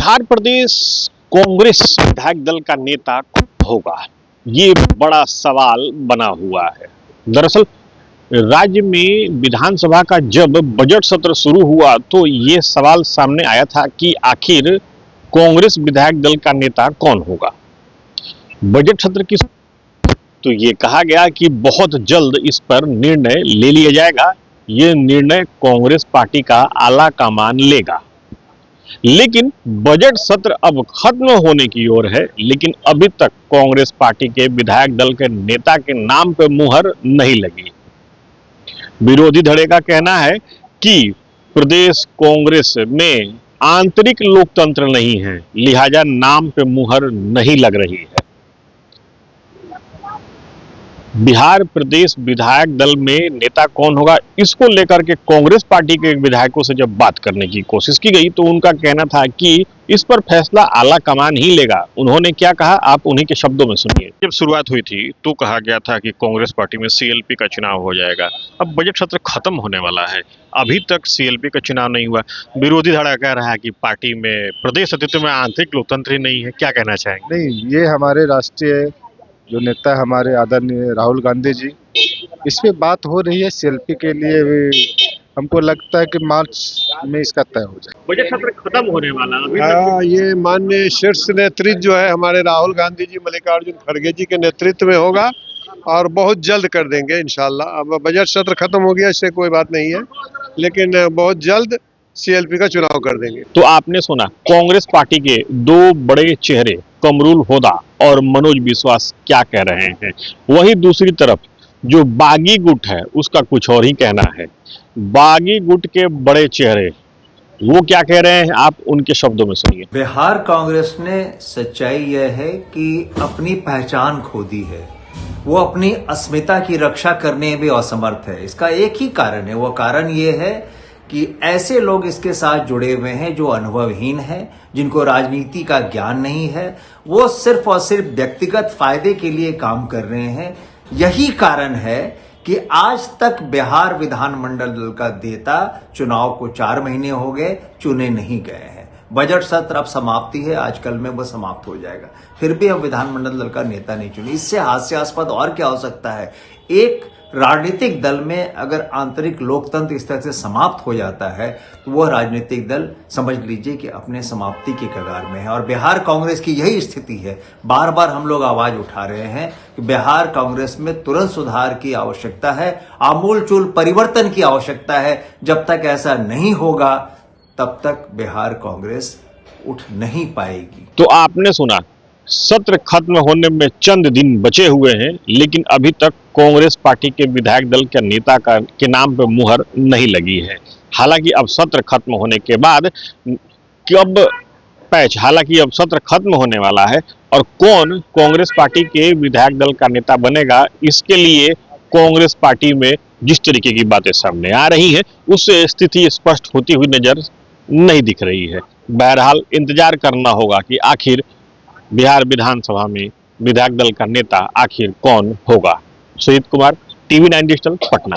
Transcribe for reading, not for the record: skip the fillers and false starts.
बिहार प्रदेश कांग्रेस विधायक दल का नेता कौन होगा, ये बड़ा सवाल बना हुआ है। दरअसल राज्य में विधानसभा का जब बजट सत्र शुरू हुआ तो ये सवाल सामने आया था कि आखिर कांग्रेस विधायक दल का नेता कौन होगा। बजट सत्र की तो ये कहा गया कि बहुत जल्द इस पर निर्णय ले लिया जाएगा। ये निर्णय कांग्रेस पार्टी का आला कमान लेगा। लेकिन बजट सत्र अब खत्म होने की ओर है, लेकिन अभी तक कांग्रेस पार्टी के विधायक दल के नेता के नाम पर मुहर नहीं लगी। विरोधी धड़े का कहना है कि प्रदेश कांग्रेस में आंतरिक लोकतंत्र नहीं है, लिहाजा नाम पे मुहर नहीं लग रही है। बिहार प्रदेश विधायक दल में नेता कौन होगा, इसको लेकर के कांग्रेस पार्टी के विधायकों से जब बात करने की कोशिश की गई तो उनका कहना था कि इस पर फैसला आला कमान ही लेगा। उन्होंने क्या कहा, आप उन्हीं के शब्दों में सुनिए। जब शुरुआत हुई थी तो कहा गया था कि कांग्रेस पार्टी में सीएलपी का चुनाव हो जाएगा। अब बजट सत्र खत्म होने वाला है, अभी तक सीएलपी का चुनाव नहीं हुआ। विरोधी धड़ा कह रहा है कि पार्टी में प्रदेश अस्तित्व में आंतरिक लोकतंत्र ही नहीं है। क्या कहना चाहेंगे? नहीं, ये हमारे राष्ट्रीय जो नेता हमारे आदरणीय राहुल गांधी जी, इस पे बात हो रही है सीएलपी के लिए भी। हमको लगता है कि मार्च में इसका तय हो जाए। बजट सत्र खत्म होने वाला हाँ, ये माननीय शीर्ष नेतृत्व जो है हमारे राहुल गांधी जी, मल्लिकार्जुन खड़गे जी के नेतृत्व में होगा और बहुत जल्द कर देंगे इंशाल्लाह। अब बजट सत्र खत्म हो गया, इससे कोई बात नहीं है, लेकिन बहुत जल्द सीएलपी का चुनाव कर देंगे। तो आपने सुना कांग्रेस पार्टी के दो बड़े चेहरे कमरुल होदा और मनोज विश्वास क्या कह रहे हैं। वहीं दूसरी तरफ जो बागी गुट है उसका कुछ और ही कहना है। बागी गुट के बड़े चेहरे वो क्या कह रहे हैं, आप उनके शब्दों में सुनिए। बिहार कांग्रेस ने सच्चाई यह है कि अपनी पहचान खो दी है। वो अपनी अस्मिता की रक्षा करने में असमर्थ है। इसका एक ही कारण है, वो कारण ये है कि ऐसे लोग इसके साथ जुड़े हुए हैं जो अनुभवहीन हैं, जिनको राजनीति का ज्ञान नहीं है। वो सिर्फ और सिर्फ व्यक्तिगत फायदे के लिए काम कर रहे हैं। यही कारण है कि आज तक बिहार विधानमंडल दल का नेता चुनाव को 4 महीने हो गए, चुने नहीं गए हैं। बजट सत्र अब समाप्ति है, आजकल में वो समाप्त हो जाएगा, फिर भी हम विधानमंडल दल का नेता नहीं चुने। इससे हास्यास्पद और क्या हो सकता है। एक राजनीतिक दल में अगर आंतरिक लोकतंत्र इस तरह से समाप्त हो जाता है तो वह राजनीतिक दल समझ लीजिए कि अपने समाप्ति के कगार में है। और बिहार कांग्रेस की यही स्थिति है। बार बार हम लोग आवाज उठा रहे हैं कि बिहार कांग्रेस में तुरंत सुधार की आवश्यकता है, आमूलचूल परिवर्तन की आवश्यकता है। जब तक ऐसा नहीं होगा तब तक बिहार कांग्रेस उठ नहीं पाएगी। तो आपने सुना, सत्र खत्म होने में चंद दिन बचे हुए हैं, लेकिन अभी तक कांग्रेस पार्टी के विधायक दल के नेता के नाम पर मुहर नहीं लगी है। हालांकि अब सत्र खत्म होने के बाद हालांकि अब सत्र खत्म होने वाला है और कौन कांग्रेस पार्टी के विधायक दल का नेता बनेगा, इसके लिए कांग्रेस पार्टी में जिस तरीके की बातें सामने आ रही है उससे स्थिति स्पष्ट होती हुई नजर नहीं दिख रही है। बहरहाल इंतजार करना होगा कि आखिर बिहार विधानसभा में विधायक दल का नेता आखिर कौन होगा। Sujit Kumar, TV 9 digital, Patna.